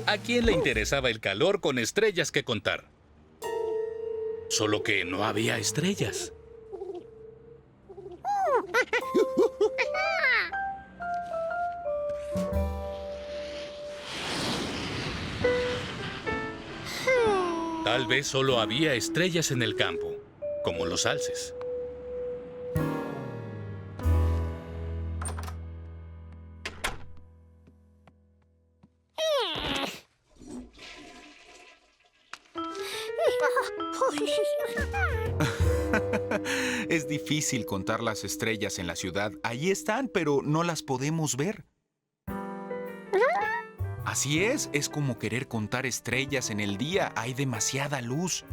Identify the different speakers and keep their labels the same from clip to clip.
Speaker 1: ¿A quién le interesaba el calor con estrellas que contar? Solo que no había estrellas. Tal vez solo había estrellas en el campo, como los alces.
Speaker 2: Es difícil contar las estrellas en la ciudad. Ahí están, pero no las podemos ver. Así es como querer contar estrellas en el día. Hay demasiada luz.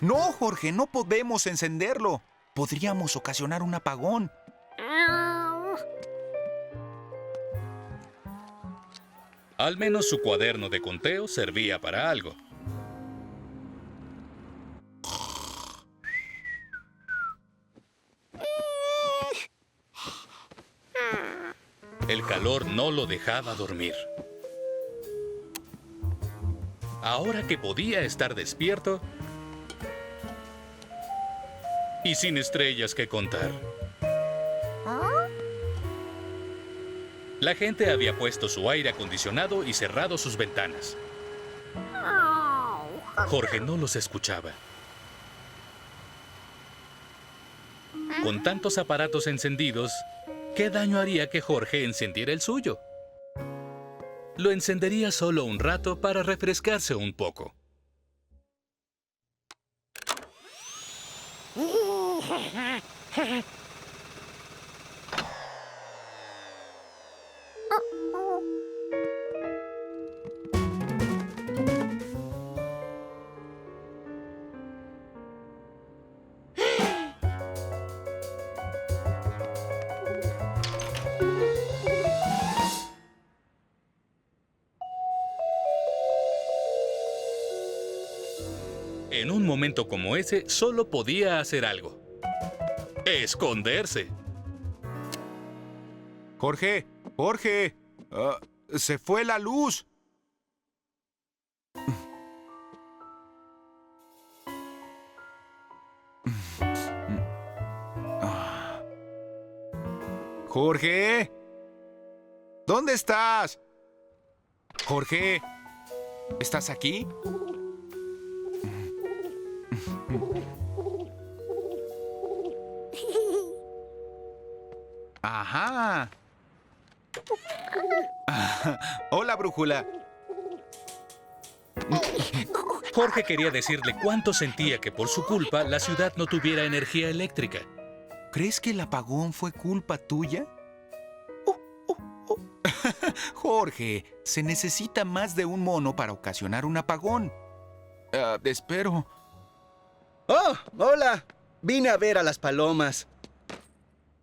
Speaker 2: No, Jorge, no podemos encenderlo. Podríamos ocasionar un apagón.
Speaker 1: Al menos su cuaderno de conteo servía para algo. El calor no lo dejaba dormir. Ahora que podía estar despierto y sin estrellas que contar. La gente había puesto su aire acondicionado y cerrado sus ventanas. Jorge no los escuchaba. Con tantos aparatos encendidos, ¿qué daño haría que Jorge encendiera el suyo? Lo encendería solo un rato para refrescarse un poco. En un momento como ese, solo podía hacer algo: esconderse.
Speaker 2: Jorge, Jorge, se fue la luz. Jorge, ¿dónde estás? Jorge, ¿estás aquí? Ajá. Hola, brújula.
Speaker 1: Jorge quería decirle cuánto sentía que por su culpa la ciudad no tuviera energía eléctrica.
Speaker 2: ¿Crees que el apagón fue culpa tuya? Jorge, se necesita más de un mono para ocasionar un apagón. Espero.
Speaker 3: ¡Oh, hola! Vine a ver a las palomas.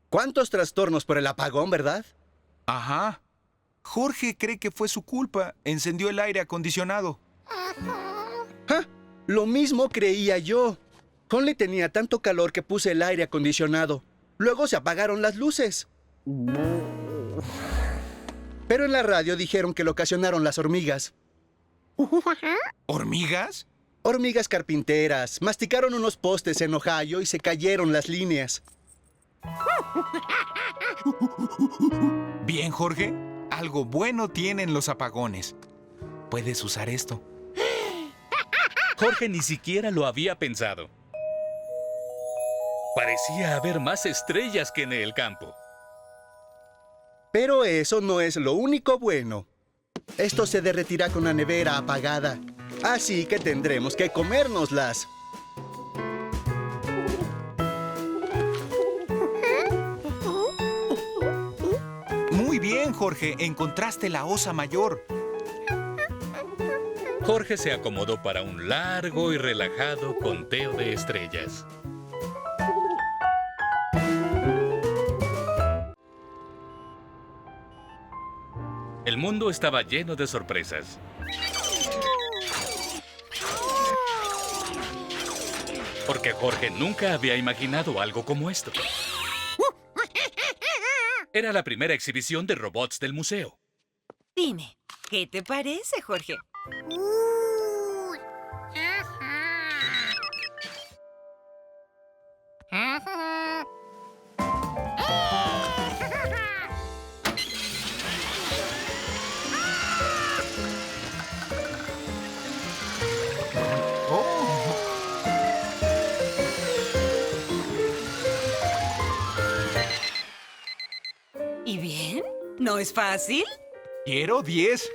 Speaker 3: ¿Cuántos trastornos por el apagón, verdad?
Speaker 2: Ajá. Jorge cree que fue su culpa. Encendió el aire acondicionado.
Speaker 3: ¡Ja! Lo mismo creía yo. Conley tenía tanto calor que puse el aire acondicionado. Luego se apagaron las luces. Pero en la radio dijeron que lo ocasionaron las hormigas.
Speaker 2: ¿Hormigas?
Speaker 3: Hormigas carpinteras. Masticaron unos postes en Ohio y se cayeron las líneas.
Speaker 2: Bien, Jorge. Algo bueno tienen los apagones. Puedes usar esto.
Speaker 1: Jorge ni siquiera lo había pensado. Parecía haber más estrellas que en el campo.
Speaker 3: Pero eso no es lo único bueno. Esto se derretirá con la nevera apagada. Así que tendremos que comérnoslas.
Speaker 2: Muy bien, Jorge. Encontraste la osa mayor.
Speaker 1: Jorge se acomodó para un largo y relajado conteo de estrellas. El mundo estaba lleno de sorpresas. porque Jorge nunca había imaginado algo como esto. Era la primera exhibición de robots del museo.
Speaker 4: Dime, ¿qué te parece, Jorge? ¿Y bien? ¿No es fácil?
Speaker 2: Quiero 10.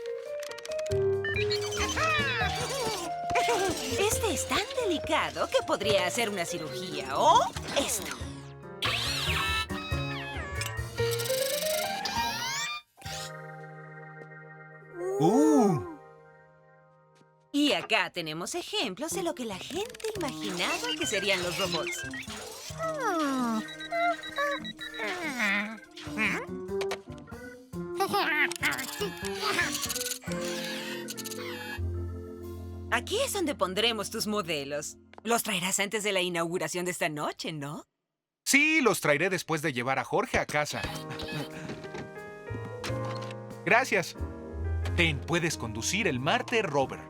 Speaker 4: Este es tan delicado que podría hacer una cirugía o esto. Y acá tenemos ejemplos de lo que la gente imaginaba que serían los robots. Aquí es donde pondremos tus modelos. Los traerás antes de la inauguración de esta noche, ¿no?
Speaker 2: Sí, los traeré después de llevar a Jorge a casa. Gracias. Ten, puedes conducir el Marte Rover.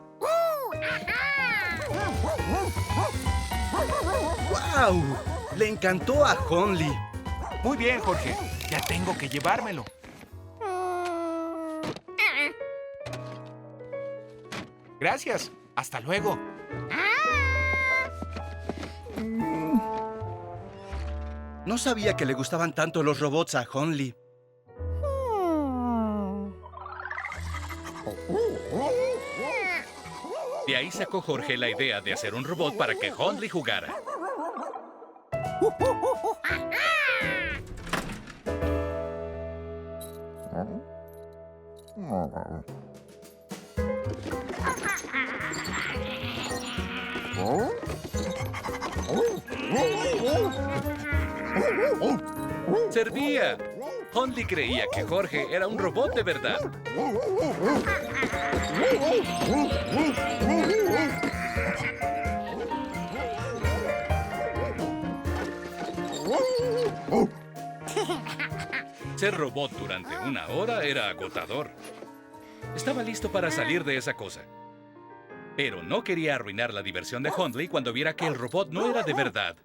Speaker 3: ¡Wow! Le encantó a Honley.
Speaker 2: Muy bien, Jorge. Ya tengo que llevármelo. Gracias. Hasta luego.
Speaker 3: No sabía que le gustaban tanto los robots a Honley.
Speaker 1: De ahí sacó Jorge la idea de hacer un robot para que Honley jugara. ¡Servía! Honley creía que Jorge era un robot de verdad. Ser robot durante una hora era agotador. Estaba listo para salir de esa cosa. Pero no quería arruinar la diversión de Honley cuando viera que el robot no era de verdad.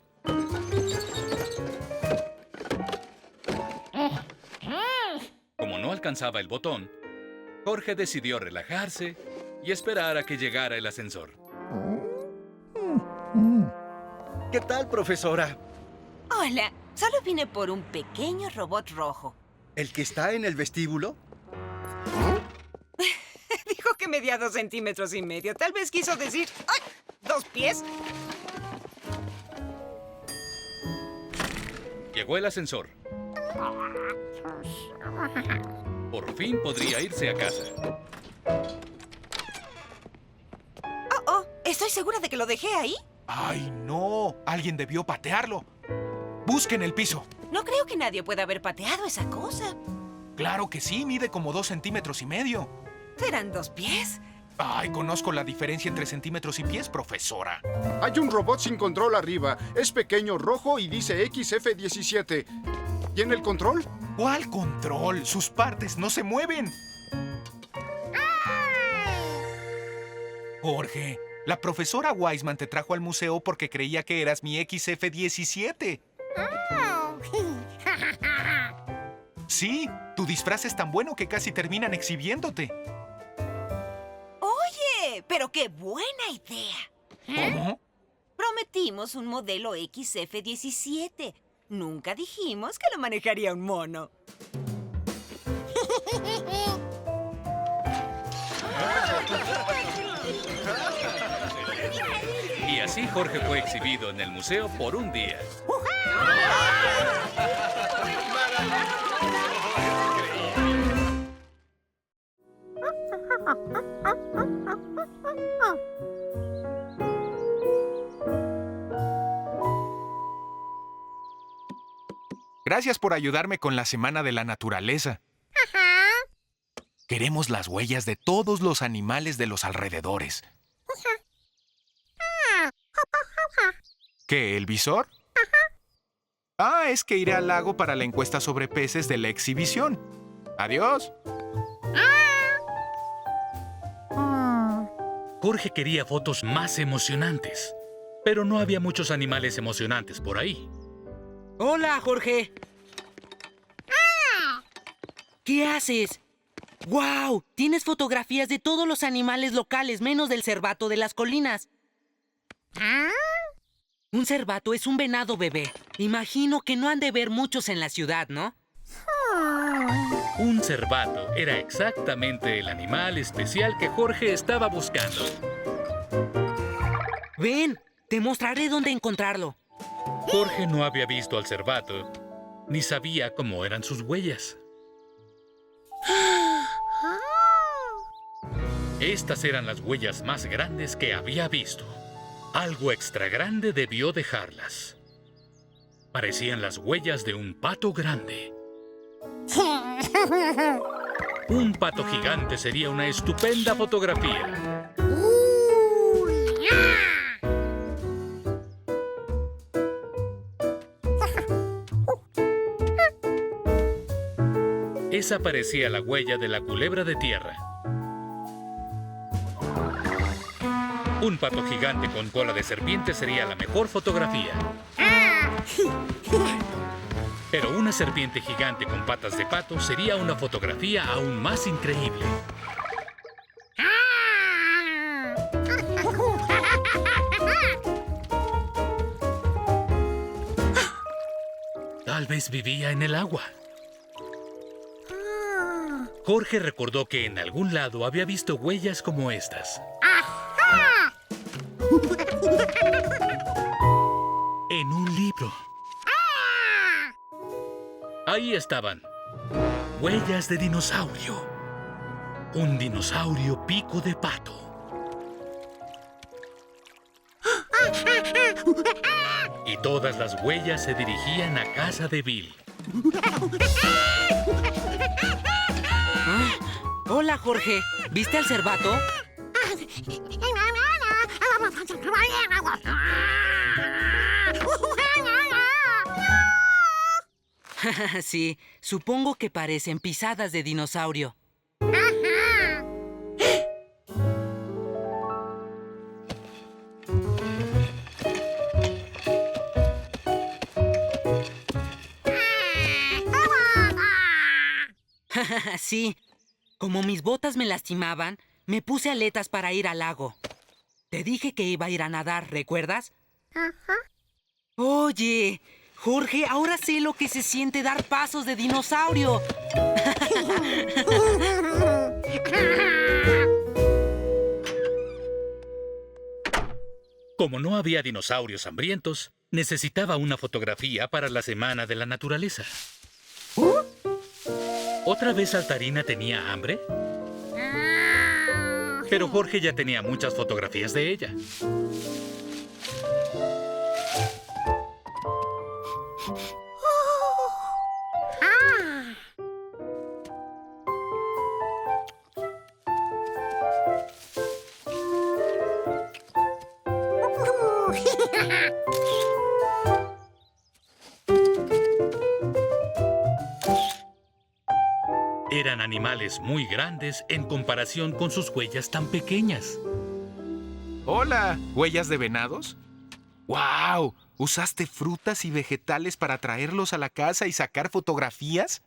Speaker 1: Como no alcanzaba el botón, Jorge decidió relajarse y esperar a que llegara el ascensor.
Speaker 3: ¿Qué tal, profesora?
Speaker 4: Hola, solo vine por un pequeño robot rojo.
Speaker 3: ¿El que está en el vestíbulo?
Speaker 4: Dijo que medía 2,5 centímetros. Tal vez quiso decir... ¡ay! 2 pies.
Speaker 1: Llegó el ascensor. Por fin podría irse a casa.
Speaker 4: Oh, estoy segura de que lo dejé ahí.
Speaker 2: ¡Ay, no! Alguien debió patearlo. Busquen el piso.
Speaker 4: No creo que nadie pueda haber pateado esa cosa.
Speaker 2: Claro que sí, mide como 2,5 centímetros.
Speaker 4: ¿Serán 2 pies?
Speaker 2: Ay, conozco la diferencia entre centímetros y pies, profesora.
Speaker 5: Hay un robot sin control arriba. Es pequeño, rojo y dice XF17. ¿Tiene el control?
Speaker 2: ¿Cuál control? Sus partes no se mueven. Jorge, la profesora Wiseman te trajo al museo porque creía que eras mi XF17. Sí, tu disfraz es tan bueno que casi terminan exhibiéndote.
Speaker 4: Oye, pero qué buena idea.
Speaker 2: ¿Cómo?
Speaker 4: Prometimos un modelo XF17. Nunca dijimos que lo manejaría un mono.
Speaker 1: Y así Jorge fue exhibido en el museo por un día.
Speaker 2: Gracias por ayudarme con la Semana de la Naturaleza. Queremos las huellas de todos los animales de los alrededores. ¿Qué, el visor? Ah, es que iré al lago para la encuesta sobre peces de la exhibición. Adiós.
Speaker 1: Jorge quería fotos más emocionantes, pero no había muchos animales emocionantes por ahí.
Speaker 6: Hola, Jorge. ¿Qué haces? ¡Guau! Tienes fotografías de todos los animales locales, menos del cervato de las colinas. Un cervato es un venado bebé. Imagino que no han de ver muchos en la ciudad, ¿no?
Speaker 1: Un cervato era exactamente el animal especial que Jorge estaba buscando.
Speaker 6: Ven, te mostraré dónde encontrarlo.
Speaker 1: Jorge no había visto al cervato, ni sabía cómo eran sus huellas. Estas eran las huellas más grandes que había visto. Algo extra grande debió dejarlas. Parecían las huellas de un pato grande. Un pato gigante sería una estupenda fotografía. Esa parecía la huella de la culebra de tierra. Un pato gigante con cola de serpiente sería la mejor fotografía. Pero una serpiente gigante con patas de pato sería una fotografía aún más increíble. Tal vez vivía en el agua. Jorge recordó que en algún lado había visto huellas como estas. En un libro. Ahí estaban. Huellas de dinosaurio. Un dinosaurio pico de pato. Y todas las huellas se dirigían a casa de Bill.
Speaker 6: Hola, Jorge. ¿Viste al cervato? Sí, supongo que parecen pisadas de dinosaurio. Sí, como mis botas me lastimaban, me puse aletas para ir al lago. Te dije que iba a ir a nadar, ¿recuerdas? Oye, Jorge, ahora sé lo que se siente dar pasos de dinosaurio.
Speaker 1: Como no había dinosaurios hambrientos, necesitaba una fotografía para la Semana de la Naturaleza. ¿Otra vez Saltarina tenía hambre? Pero Jorge ya tenía muchas fotografías de ella. Eran animales muy grandes en comparación con sus huellas tan pequeñas.
Speaker 2: Hola, ¿huellas de venados? ¡Wow! ¿Usaste frutas y vegetales para traerlos a la casa y sacar fotografías?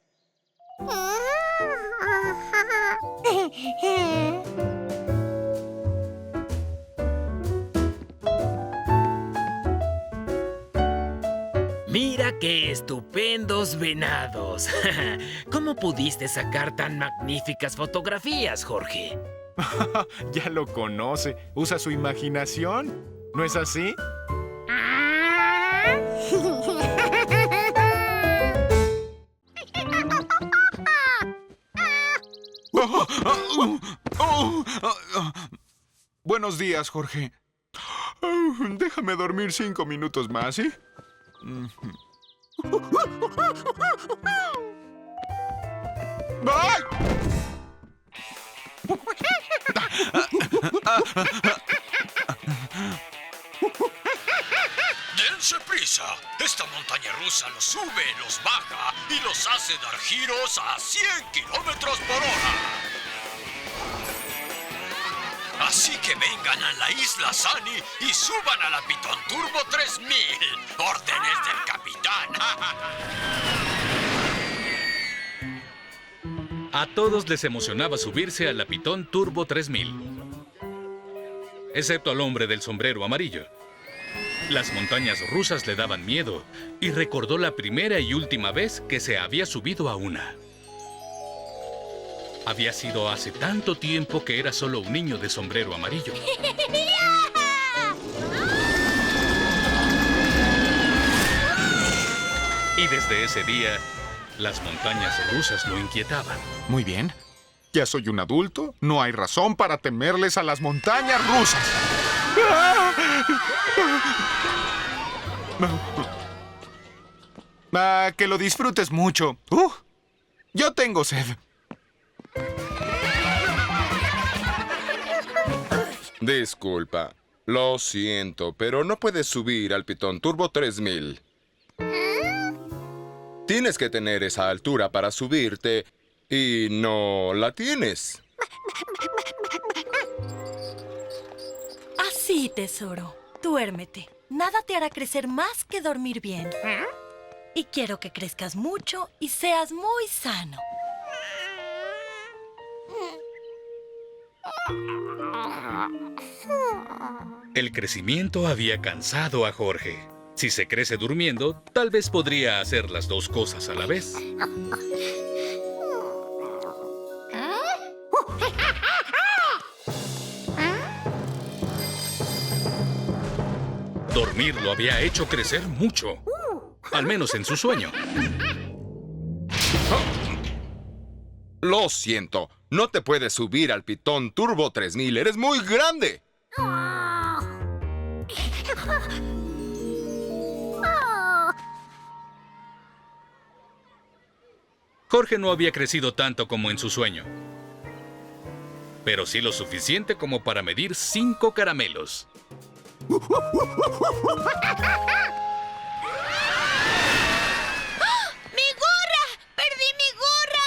Speaker 7: ¡Mira qué estupendos venados! ¿Cómo pudiste sacar tan magníficas fotografías, Jorge?
Speaker 2: Ya lo conoce. Usa su imaginación. ¿No es así? Buenos días, Jorge. Déjame dormir 5 minutos más, ¿sí? ¡Ay!
Speaker 8: Dense prisa. Esta montaña rusa los sube, los baja y los hace dar giros a 100 kilómetros por hora. Así que vengan a la isla Sunny y suban a la Piton Turbo 3000. Órdenes del capitán.
Speaker 1: A todos les emocionaba subirse a la Piton Turbo 3000, excepto al hombre del sombrero amarillo. Las montañas rusas le daban miedo y recordó la primera y última vez que se había subido a una. Había sido hace tanto tiempo que era solo un niño de sombrero amarillo. Y desde ese día, las montañas rusas lo inquietaban.
Speaker 2: Muy bien. Ya soy un adulto. No hay razón para temerles a las montañas rusas. Que lo disfrutes mucho. Yo tengo sed.
Speaker 9: Disculpa. Lo siento, pero no puedes subir al Piton Turbo 3000. Tienes que tener esa altura para subirte y no la tienes.
Speaker 10: Así, tesoro. Duérmete. Nada te hará crecer más que dormir bien. Y quiero que crezcas mucho y seas muy sano.
Speaker 1: El crecimiento había cansado a Jorge. Si se crece durmiendo, tal vez podría hacer las dos cosas a la vez. Dormir lo había hecho crecer mucho, al menos en su sueño.
Speaker 9: Lo siento, no te puedes subir al Piton Turbo 3000, eres muy grande.
Speaker 1: Jorge no había crecido tanto como en su sueño, pero sí lo suficiente como para medir 5 caramelos.
Speaker 10: ¡Mi gorra! ¡Perdí mi gorra!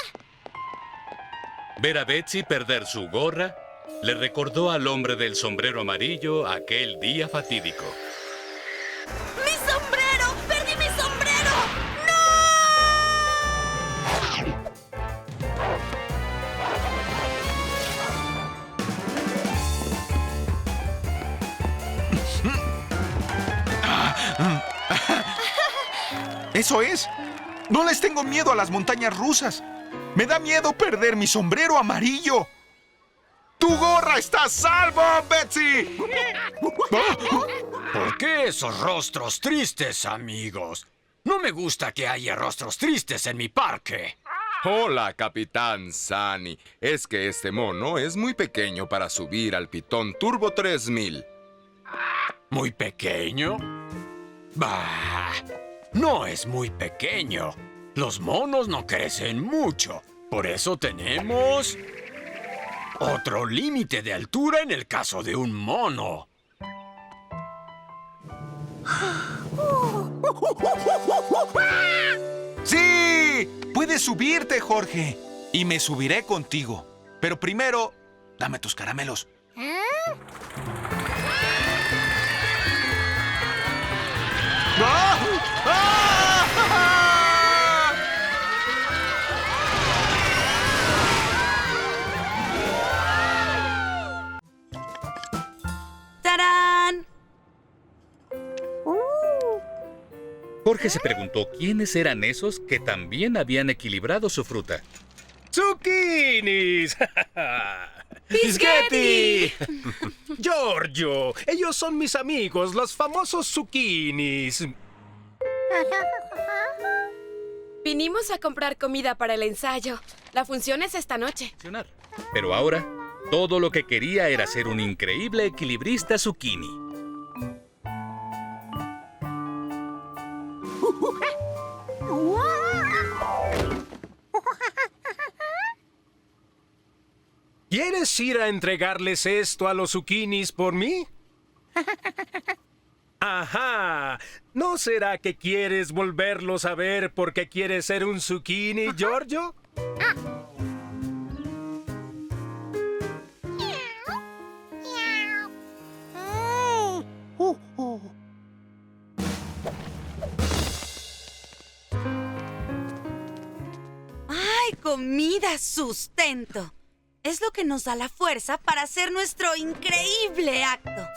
Speaker 1: Ver a Betsy perder su gorra le recordó al hombre del sombrero amarillo aquel día fatídico.
Speaker 10: ¡Mi sombrero! ¡Perdí mi sombrero!
Speaker 2: ¡Eso es! No les tengo miedo a las montañas rusas. Me da miedo perder mi sombrero amarillo. ¡Tu gorra está a salvo, Betsy!
Speaker 8: ¿Por qué esos rostros tristes, amigos? No me gusta que haya rostros tristes en mi parque.
Speaker 9: Hola, Capitán Sunny. Es que este mono es muy pequeño para subir al Piton Turbo 3000.
Speaker 8: ¿Muy pequeño? Bah, no es muy pequeño. Los monos no crecen mucho. Por eso tenemos otro límite de altura en el caso de un mono.
Speaker 2: ¡Sí! Puedes subirte, Jorge. Y me subiré contigo. Pero primero, dame tus caramelos. ¡Ah! ¡Ah!
Speaker 10: ¡Tarán!
Speaker 1: Jorge se preguntó quiénes eran esos que también habían equilibrado su fruta.
Speaker 11: ¡Zucchinis!
Speaker 10: ¡Bisgetti!
Speaker 11: ¡Giorgio! Ellos son mis amigos, los famosos zucchinis.
Speaker 12: Vinimos a comprar comida para el ensayo. La función es esta noche.
Speaker 1: Pero ahora, todo lo que quería era ser un increíble equilibrista zucchini.
Speaker 11: ¿Quieres ir a entregarles esto a los zucchinis por mí? Ajá. ¿No será que quieres volverlos a ver porque quieres ser un zucchini, Giorgio?
Speaker 13: ¡Ay, comida, sustento! Es lo que nos da la fuerza para hacer nuestro increíble acto.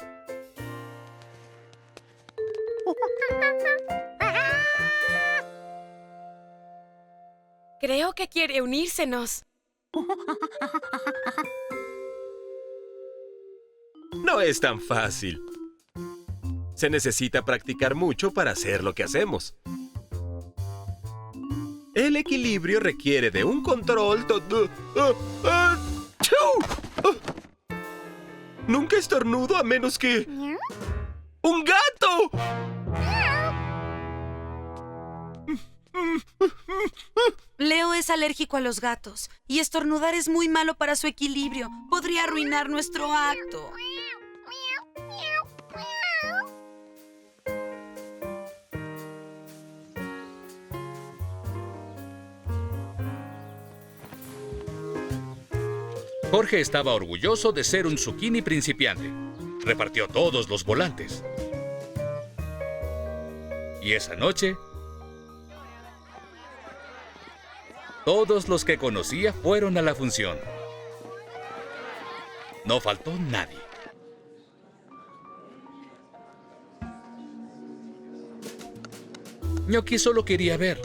Speaker 12: Creo que quiere unírsenos.
Speaker 14: No es tan fácil. Se necesita practicar mucho para hacer lo que hacemos. El equilibrio requiere de un control Nunca estornudo a menos que... ¡Un gato!
Speaker 13: Leo es alérgico a los gatos y estornudar es muy malo para su equilibrio. Podría arruinar nuestro acto.
Speaker 1: Jorge estaba orgulloso de ser un zucchini principiante. Repartió todos los volantes. Y esa noche, todos los que conocía fueron a la función. No faltó nadie. Gnocchi solo quería ver.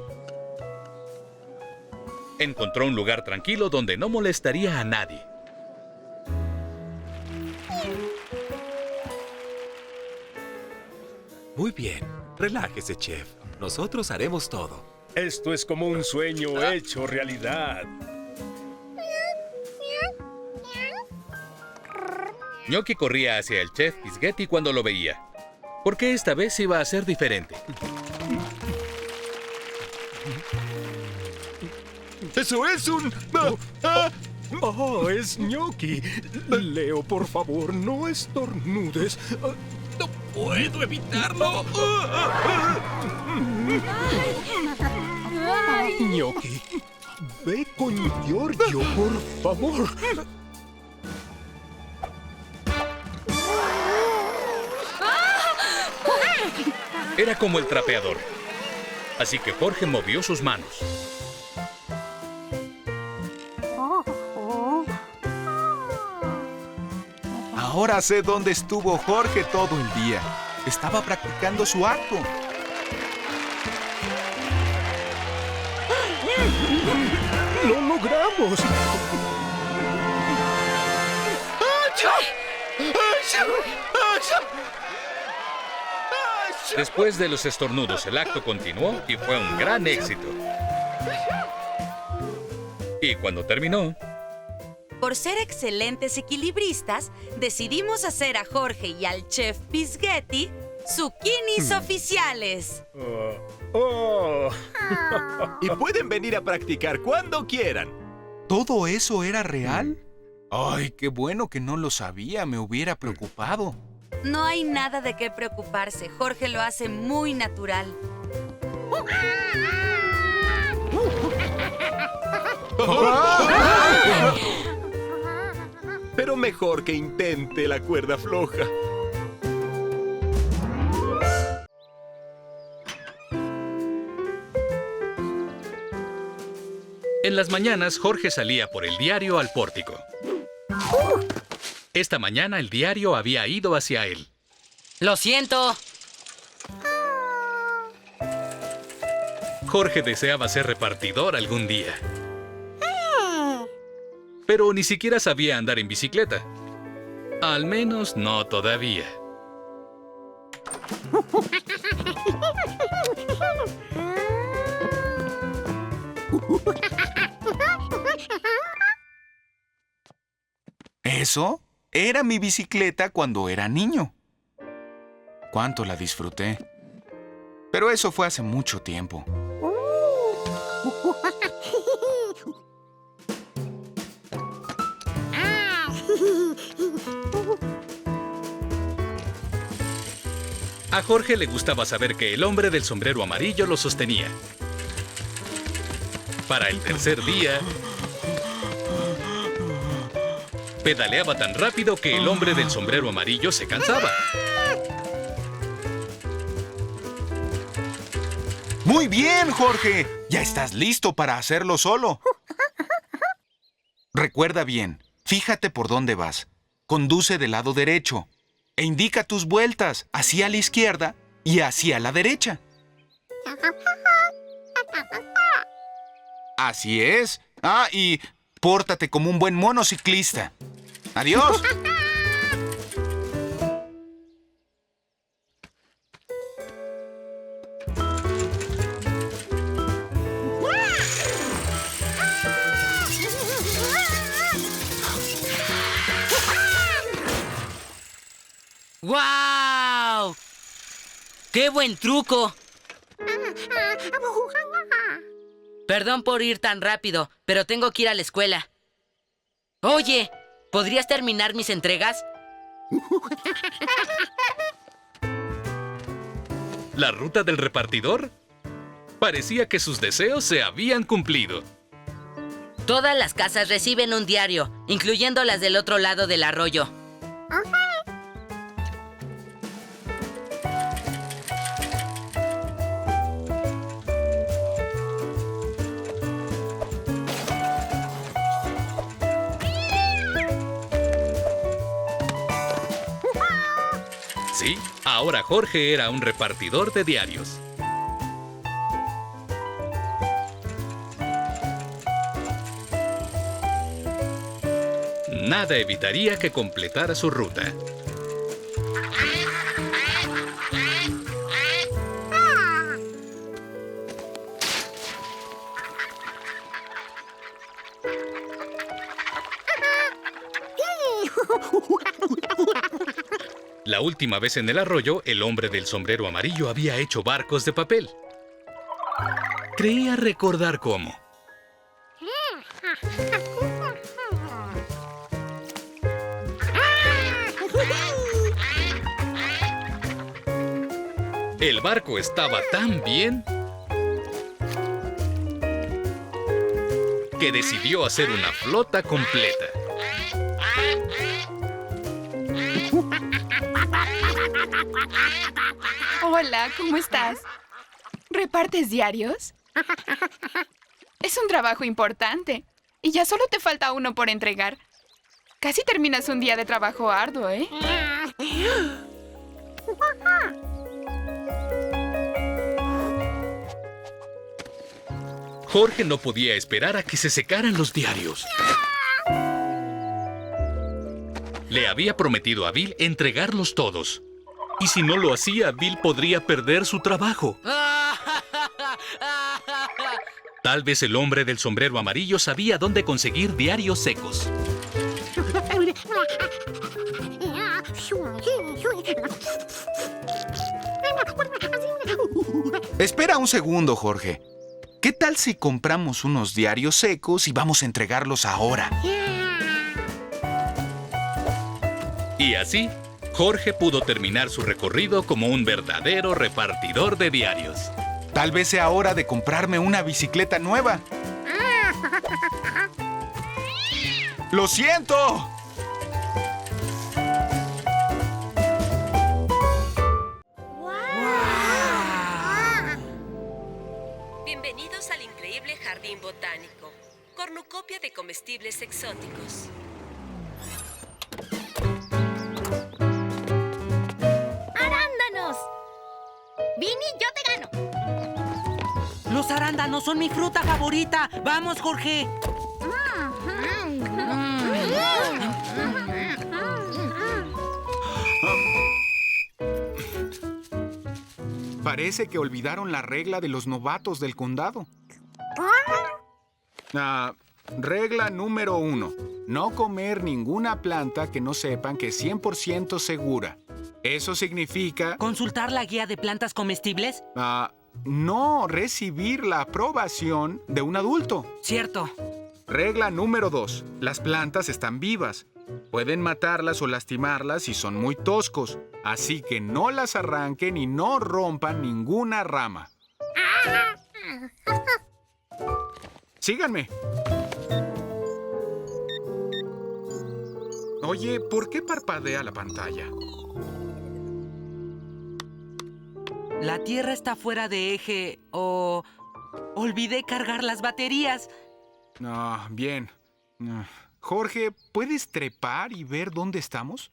Speaker 1: Encontró un lugar tranquilo donde no molestaría a nadie.
Speaker 14: Muy bien. Relájese, chef. Nosotros haremos todo.
Speaker 11: Esto es como un sueño hecho realidad.
Speaker 1: Gnocchi corría hacia el chef Pisghetti cuando lo veía, porque esta vez iba a ser diferente.
Speaker 11: ¡Eso es un... ¡Oh, es Gnocchi! Leo, por favor, no estornudes. ¡No puedo evitarlo! Gnocchi, ve con Giorgio, por favor.
Speaker 1: Era como el trapeador, así que Jorge movió sus manos.
Speaker 2: Ahora sé dónde estuvo Jorge todo el día. Estaba practicando su acto.
Speaker 11: ¡Lo logramos!
Speaker 1: Después de los estornudos, el acto continuó y fue un gran éxito. Y cuando terminó...
Speaker 13: Por ser excelentes equilibristas, decidimos hacer a Jorge y al chef Pisghetti zucchinis oficiales.
Speaker 14: Y pueden venir a practicar cuando quieran.
Speaker 2: ¿Todo eso era real? Ay, qué bueno que no lo sabía. Me hubiera preocupado.
Speaker 13: No hay nada de qué preocuparse. Jorge lo hace muy natural.
Speaker 14: Pero mejor que intente la cuerda floja.
Speaker 1: En las mañanas, Jorge salía por el diario al pórtico. Esta mañana el diario había ido hacia él.
Speaker 6: ¡Lo siento!
Speaker 1: Jorge deseaba ser repartidor algún día. Pero ni siquiera sabía andar en bicicleta. Al menos no todavía.
Speaker 2: ¿Eso? Era mi bicicleta cuando era niño. Cuánto la disfruté. Pero eso fue hace mucho tiempo.
Speaker 1: A Jorge le gustaba saber que el hombre del sombrero amarillo lo sostenía. Para el tercer día, pedaleaba tan rápido que el hombre del sombrero amarillo se cansaba.
Speaker 2: Muy bien, Jorge. Ya estás listo para hacerlo solo. Recuerda bien, fíjate por dónde vas. Conduce del lado derecho e indica tus vueltas hacia la izquierda y hacia la derecha. Así es. Ah, y pórtate como un buen mono ciclista. ¡Adiós!
Speaker 6: ¡Guau! ¡Qué buen truco! Perdón por ir tan rápido, pero tengo que ir a la escuela. Oye, ¿podrías terminar mis entregas?
Speaker 1: ¿La ruta del repartidor? Parecía que sus deseos se habían cumplido.
Speaker 6: Todas las casas reciben un diario, incluyendo las del otro lado del arroyo.
Speaker 1: Sí, ahora Jorge era un repartidor de diarios. Nada evitaría que completara su ruta. La última vez en el arroyo, el hombre del sombrero amarillo había hecho barcos de papel. Creía recordar cómo. El barco estaba tan bien que decidió hacer una flota completa.
Speaker 15: Hola, ¿cómo estás? ¿Repartes diarios? Es un trabajo importante. Y ya solo te falta uno por entregar. Casi terminas un día de trabajo arduo, ¿eh?
Speaker 1: Jorge no podía esperar a que se secaran los diarios. Le había prometido a Bill entregarlos todos. Y si no lo hacía, Bill podría perder su trabajo. Tal vez el hombre del sombrero amarillo sabía dónde conseguir diarios secos.
Speaker 2: Espera un segundo, Jorge. ¿Qué tal si compramos unos diarios secos y vamos a entregarlos ahora?
Speaker 1: Y así, Jorge pudo terminar su recorrido como un verdadero repartidor de diarios.
Speaker 2: Tal vez sea hora de comprarme una bicicleta nueva. ¡Lo siento!
Speaker 16: Bienvenidos al increíble jardín botánico. Cornucopia de comestibles exóticos.
Speaker 17: ¡Arándanos! ¡Vini, yo te gano!
Speaker 6: ¡Los arándanos son mi fruta favorita! ¡Vamos, Jorge!
Speaker 2: Parece que olvidaron la regla de los novatos del condado. Regla número 1. No comer ninguna planta que no sepan que es 100% segura. Eso significa...
Speaker 6: ¿Consultar la guía de plantas comestibles?
Speaker 2: No recibir la aprobación de un adulto.
Speaker 6: Cierto.
Speaker 2: Regla número 2. Las plantas están vivas. Pueden matarlas o lastimarlas si son muy toscos, así que no las arranquen y no rompan ninguna rama. Síganme. Oye, ¿por qué parpadea la pantalla?
Speaker 6: La Tierra está fuera de eje o... olvidé cargar las baterías.
Speaker 2: No, bien. Jorge, ¿puedes trepar y ver dónde estamos?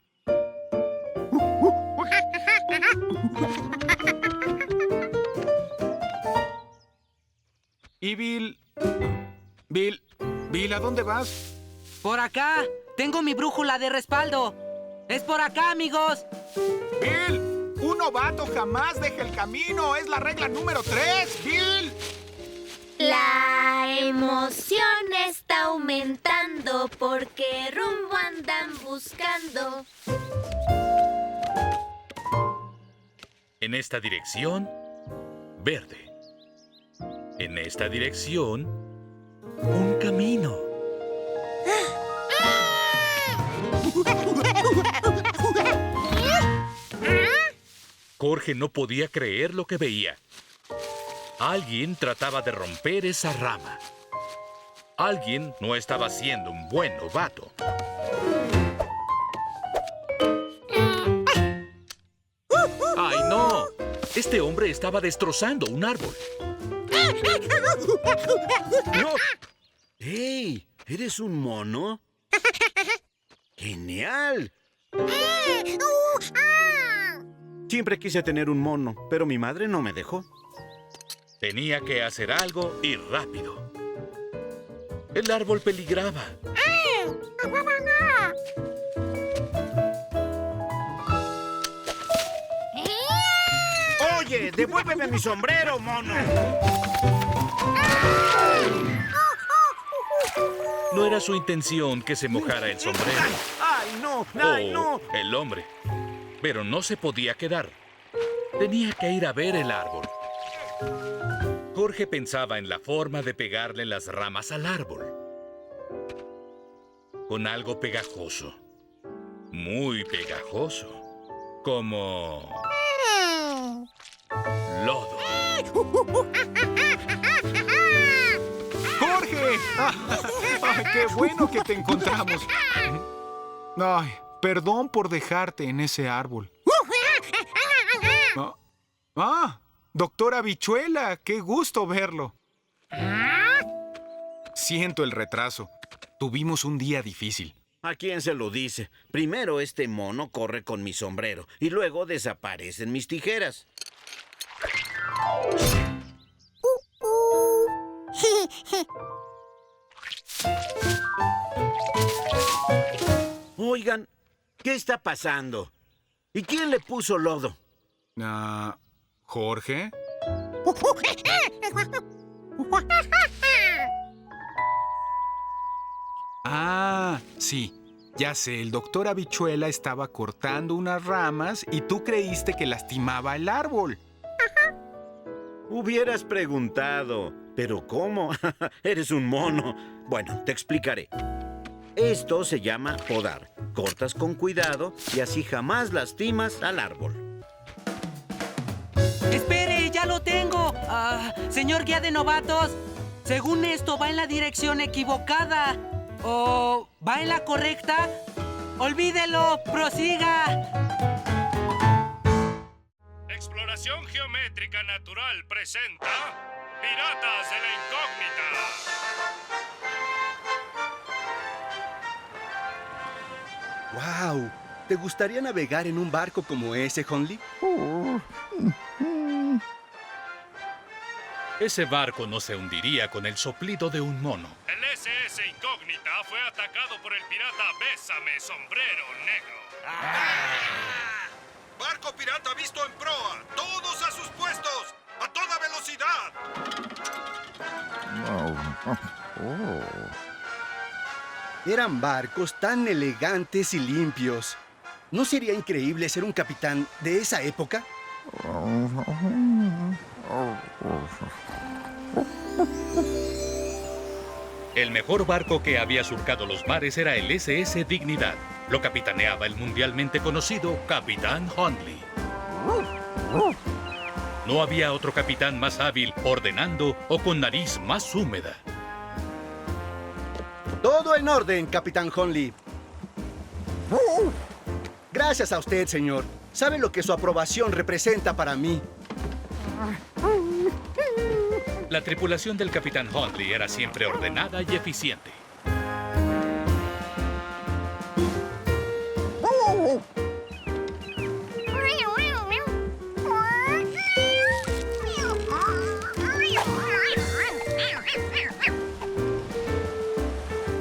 Speaker 2: Y Bill... Bill, ¿a dónde vas?
Speaker 6: Por acá. Tengo mi brújula de respaldo. Es por acá, amigos.
Speaker 2: ¡Bill! ¡Un novato jamás deja el camino! ¡Es la regla número 3, Bill!
Speaker 17: La emoción está aumentando porque rumbo andan buscando.
Speaker 1: En esta dirección, verde. En esta dirección, un camino. Jorge no podía creer lo que veía. Alguien trataba de romper esa rama. Alguien no estaba siendo un buen novato. ¡Ay, no! Este hombre estaba destrozando un árbol.
Speaker 18: ¡No! ¡Hey! ¿Eres un mono? ¡Genial! Siempre quise tener un mono, pero mi madre no me dejó.
Speaker 1: Tenía que hacer algo y rápido. El árbol peligraba.
Speaker 18: ¡Oye! ¡Devuélveme mi sombrero, mono!
Speaker 1: No era su intención que se mojara el sombrero.
Speaker 18: ¡Ay, no! ¡Ay, no!
Speaker 1: El hombre. Pero no se podía quedar. Tenía que ir a ver el árbol. Jorge pensaba en la forma de pegarle las ramas al árbol. Con algo pegajoso. Muy pegajoso. Como... lodo.
Speaker 2: ¡Jorge! ¡Ay, qué bueno que te encontramos! Ay, perdón por dejarte en ese árbol. Doctora Habichuela, qué gusto verlo. Siento el retraso. Tuvimos un día difícil.
Speaker 18: ¿A quién se lo dice? Primero este mono corre con mi sombrero y luego desaparecen mis tijeras. Oigan, ¿qué está pasando? ¿Y quién le puso lodo?
Speaker 2: ¿Jorge? Sí. Ya sé, el doctor Habichuela estaba cortando unas ramas y tú creíste que lastimaba el árbol.
Speaker 18: Hubieras preguntado. ¿Pero cómo? Eres un mono. Bueno, te explicaré. Esto se llama podar. Cortas con cuidado y así jamás lastimas al árbol.
Speaker 6: ¡Espere! ¡Ya lo tengo! Señor guía de novatos, según esto va en la dirección equivocada. ¿O va en la correcta? ¡Olvídelo! ¡Prosiga!
Speaker 11: Exploración Geométrica Natural presenta Piratas de la Incógnita.
Speaker 3: ¡Wow! ¿Te gustaría navegar en un barco como ese, Hunley?
Speaker 1: Ese barco no se hundiría con el soplido de un mono.
Speaker 11: El SS Incógnita fue atacado por el pirata Bésame Sombrero Negro.
Speaker 19: ¡Barco pirata visto en proa! ¡Todos a sus puestos! ¡A toda velocidad!
Speaker 3: Eran barcos tan elegantes y limpios. ¿No sería increíble ser un capitán de esa época?
Speaker 1: El mejor barco que había surcado los mares era el SS Dignidad. Lo capitaneaba el mundialmente conocido Capitán Hundley. No había otro capitán más hábil ordenando o con nariz más húmeda.
Speaker 3: Todo en orden, Capitán Hundley. Gracias a usted, señor. ¿Sabe lo que su aprobación representa para mí?
Speaker 1: La tripulación del Capitán Hundley era siempre ordenada y eficiente.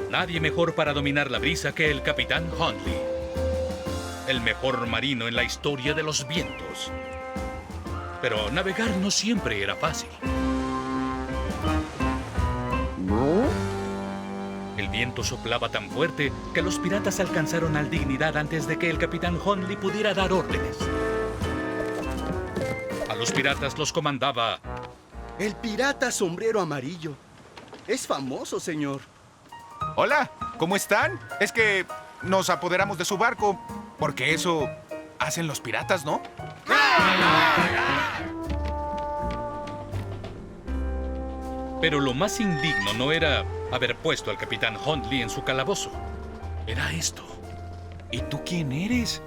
Speaker 1: Nadie mejor para dominar la brisa que el Capitán Hundley. El mejor marino en la historia de los vientos. Pero navegar no siempre era fácil. El viento soplaba tan fuerte que los piratas alcanzaron al Dignidad antes de que el Capitán Hundley pudiera dar órdenes. A los piratas los comandaba...
Speaker 3: El pirata sombrero amarillo. Es famoso, señor.
Speaker 2: Hola, ¿cómo están? Es que nos apoderamos de su barco, porque eso hacen los piratas, ¿no?
Speaker 1: Pero lo más indigno no era haber puesto al Capitán Hundley en su calabozo. Era esto.
Speaker 2: ¿Y tú quién eres?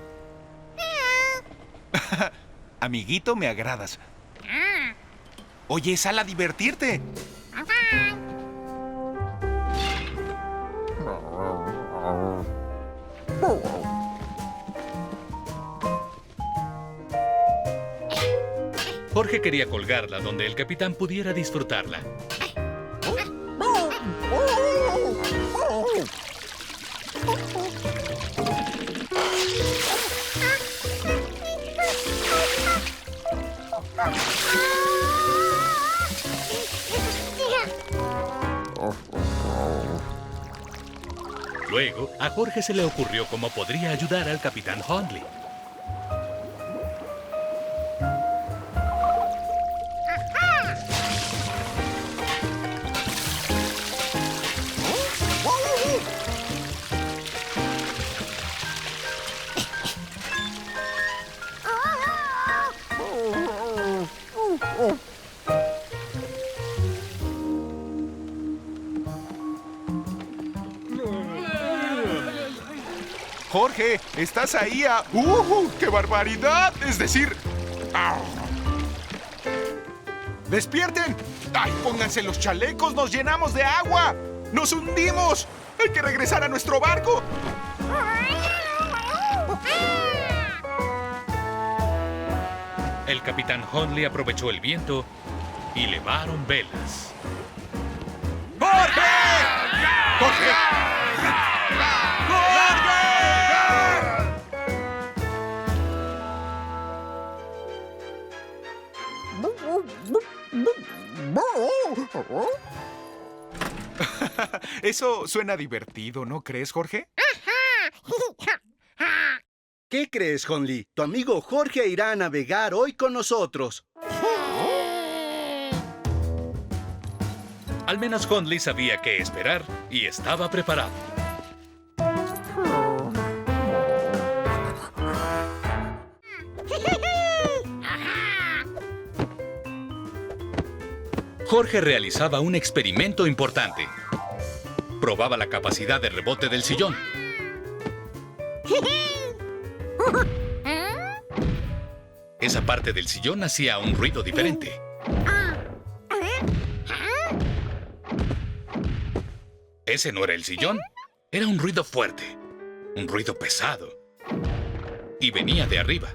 Speaker 2: Amiguito, me agradas. Oye, sal a divertirte.
Speaker 1: Jorge quería colgarla donde el capitán pudiera disfrutarla. Luego, a Jorge se le ocurrió cómo podría ayudar al Capitán Hundley.
Speaker 2: Jorge, ¿estás ahí? ¡Qué barbaridad! Es decir... ¡Despierten! ¡Ay, pónganse los chalecos! ¡Nos llenamos de agua! ¡Nos hundimos! ¡Hay que regresar a nuestro barco!
Speaker 1: El Capitán Hundley aprovechó el viento y levaron velas.
Speaker 2: ¡Jorge! ¡Jorge! Eso suena divertido, ¿no crees, Jorge?
Speaker 3: ¿Qué crees, Hundley? Tu amigo Jorge irá a navegar hoy con nosotros.
Speaker 1: Al menos Hundley sabía qué esperar y estaba preparado. Jorge realizaba un experimento importante. Probaba la capacidad de rebote del sillón. Esa parte del sillón hacía un ruido diferente. Ese no era el sillón. Era un ruido fuerte. Un ruido pesado. Y venía de arriba.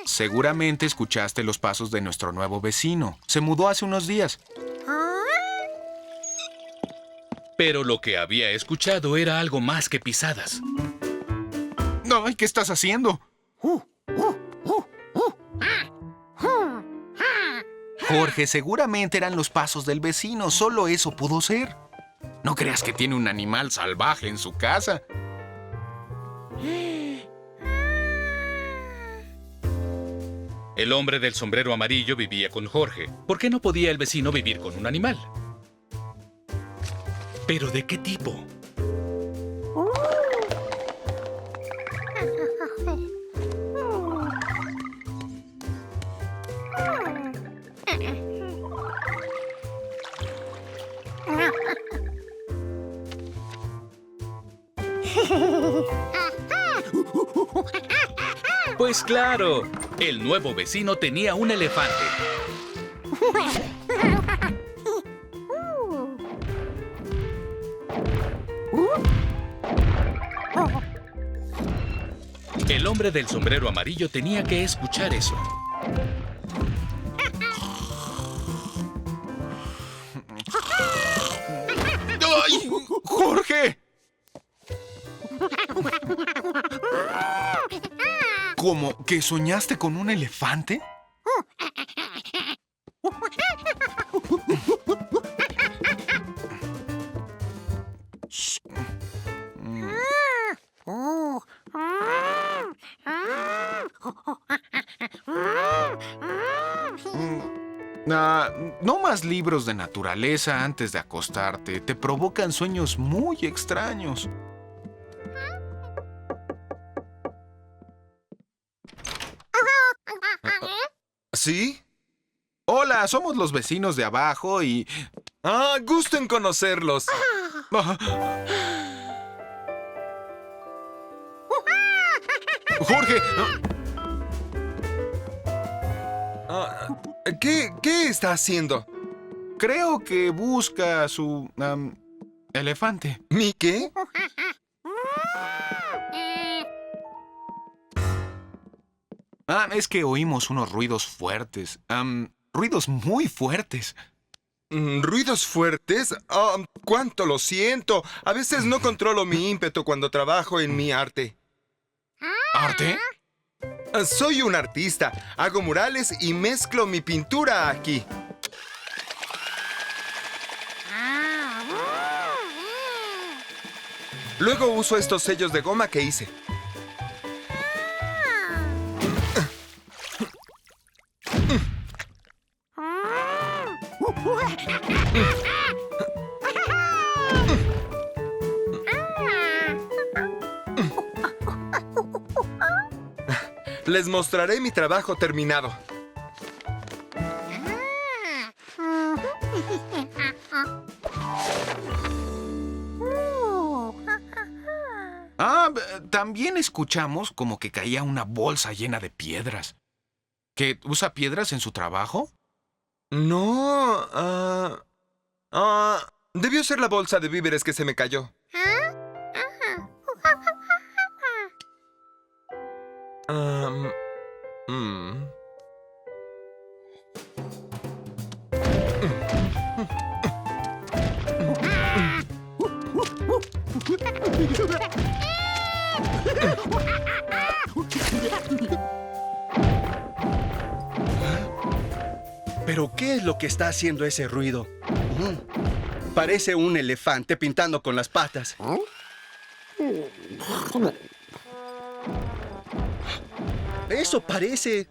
Speaker 2: Seguramente escuchaste los pasos de nuestro nuevo vecino. Se mudó hace unos días.
Speaker 1: Pero lo que había escuchado era algo más que pisadas.
Speaker 2: ¡Ay, qué estás haciendo! Jorge, seguramente eran los pasos del vecino. Solo eso pudo ser. No creas que tiene un animal salvaje en su casa.
Speaker 1: El hombre del sombrero amarillo vivía con Jorge. ¿Por qué no podía el vecino vivir con un animal? ¿Pero de qué tipo? Pues claro, el nuevo vecino tenía un elefante. El hombre del sombrero amarillo tenía que escuchar eso.
Speaker 2: ¡Ay! ¡Jorge! ¿Cómo? ¿Que soñaste con un elefante? No más libros de naturaleza antes de acostarte. Te provocan sueños muy extraños.
Speaker 9: ¿Sí?
Speaker 2: Hola, somos los vecinos de abajo y...
Speaker 9: Ah, gusto en conocerlos.
Speaker 2: Jorge.
Speaker 9: ¿Qué está haciendo?
Speaker 2: Creo que busca su... elefante.
Speaker 9: ¿Mi qué?
Speaker 2: Es que oímos unos ruidos fuertes. Ruidos muy fuertes.
Speaker 9: ¿Ruidos fuertes? ¡Cuánto lo siento! A veces no controlo mi ímpetu cuando trabajo en mi arte.
Speaker 2: ¿Arte?
Speaker 9: Soy un artista. Hago murales y mezclo mi pintura aquí. Luego uso estos sellos de goma que hice. Les mostraré mi trabajo terminado.
Speaker 2: También escuchamos como que caía una bolsa llena de piedras. ¿Que usa piedras en su trabajo?
Speaker 9: No, debió ser la bolsa de víveres que se me cayó.
Speaker 3: ¿Pero qué es lo que está haciendo ese ruido? Parece un elefante pintando con las patas. Eso parece...